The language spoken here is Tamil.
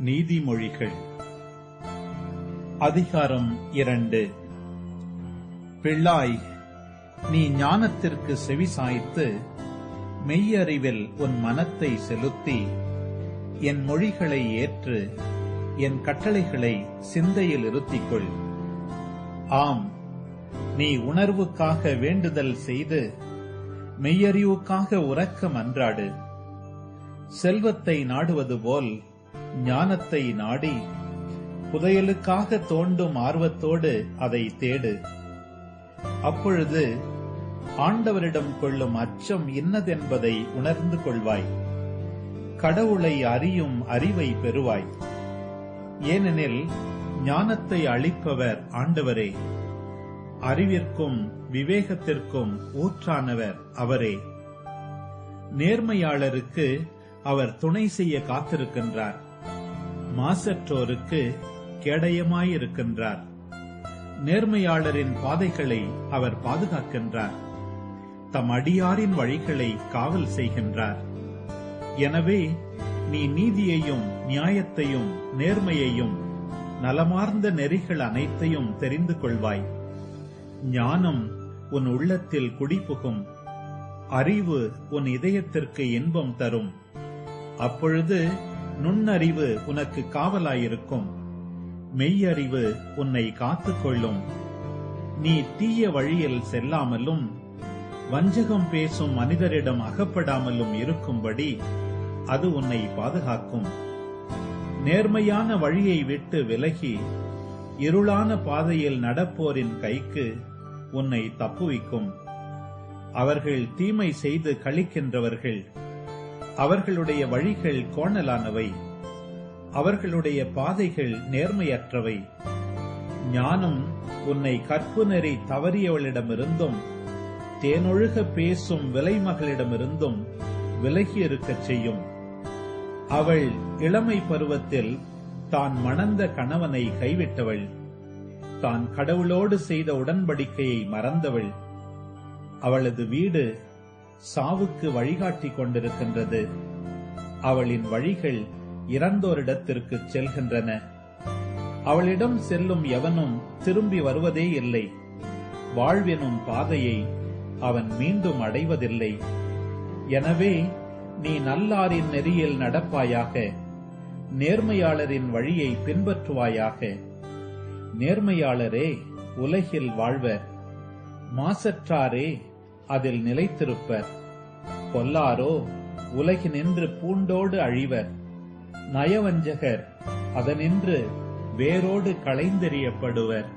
நீதிமொழிகள் அதிகாரம் 2. பிள்ளாய், நீ ஞானத்திற்கு செவிசாய்த்து மெய்யறிவில் உன் மனத்தை செலுத்தி என் மொழிகளை ஏற்று என் கட்டளைகளை சிந்தையில் இருத்திக்கொள். ஆம், நீ உணர்வுக்காக வேண்டுதல் செய்து மெய்யறிவுக்காக உரக்க மன்றாடு. செல்வத்தை நாடுவது போல் ஞானத்தை நாடி புதையலுக்காக தோண்டும் ஆர்வத்தோடு அதை தேடு. அப்பொழுது ஆண்டவரிடம் கொள்ளும் அச்சம் இன்னதென்பதை உணர்ந்து கொள்வாய். கடவுளை அறியும் அறிவை பெறுவாய். ஏனெனில் ஞானத்தை அளிப்பவர் ஆண்டவரே, அறிவிற்கும் விவேகத்திற்கும் ஊற்றானவர் அவரே. நேர்மையாளருக்கு அவர் துணை செய்ய காத்திருக்கின்றார், மாசற்றோருக்கு கேடயமாயிருக்கின்றார். நேர்மையாளரின் பாதைகளை அவர் பாதுகாக்கின்றார், தம் அடியாரின் வழிகளை காவல் செய்கின்றார். எனவே நீ நீதியையும் நியாயத்தையும் நேர்மையையும் நலமார்ந்த நெறிகள் அனைத்தையும் தெரிந்து கொள்வாய். ஞானம் உன் உள்ளத்தில் குடிபுகும், அறிவு உன் இதயத்திற்கு இன்பம் தரும். அப்பொழுது நுண்ணறிவு உனக்கு காவலாயிருக்கும், மெய்யறிவு உன்னை காத்துக்கொள்ளும். நீ தீய வழியில் செல்லாமலும் வஞ்சகம் பேசும் மனிதரிடம் அகப்படாமலும் இருக்கும்படி அது உன்னை பாதுகாக்கும். நேர்மையான வழியை விட்டு விலகி இருளான பாதையில் நடப்போரின் கைக்கு உன்னை தப்புவிக்கும். அவர்கள் தீமை செய்து களிக்கின்றவர்கள், அவர்களுடைய வழிகள் கோணலானவை, அவர்களுடைய பாதைகள் நேர்மையற்றவை. ஞானம் உன்னை கற்பு நெறி தவறியவளிடமிருந்தும் தேனொழுக பேசும் விலைமகளிடமிருந்தும் விலகி இருக்கச் செய்யும். அவள் இளமை பருவத்தில் தான் மணந்த கணவனை கைவிட்டவள், தான் கடவுளோடு செய்த உடன்படிக்கையை மறந்தவள். அவளது வீடு சாவுக்கு வழிகாட்டி கொண்டிருக்கின்றது, அவளின் வழிகள் இறந்தோரிடத்திற்கு செல்கின்றன. அவளிடம் செல்லும் எவனும் திரும்பி வருவதே இல்லை, வாழ்வெனும் பாதையை அவன் மீண்டும் அடைவதில்லை. எனவே நீ நல்லாரின் நெறியில் நடப்பாயாக, நேர்மையாளரின் வழியை பின்பற்றுவாயாக. நேர்மையாளரே உலகில் வாழ்வர், மாசற்றாரே அதில் நிலைத்திருப்பர். பொல்லாரோ உலகினின்று பூண்டோடு அழிவர், நயவஞ்சகர் அதனின்று வேரோடு களைந்தெறியப்படுவர்.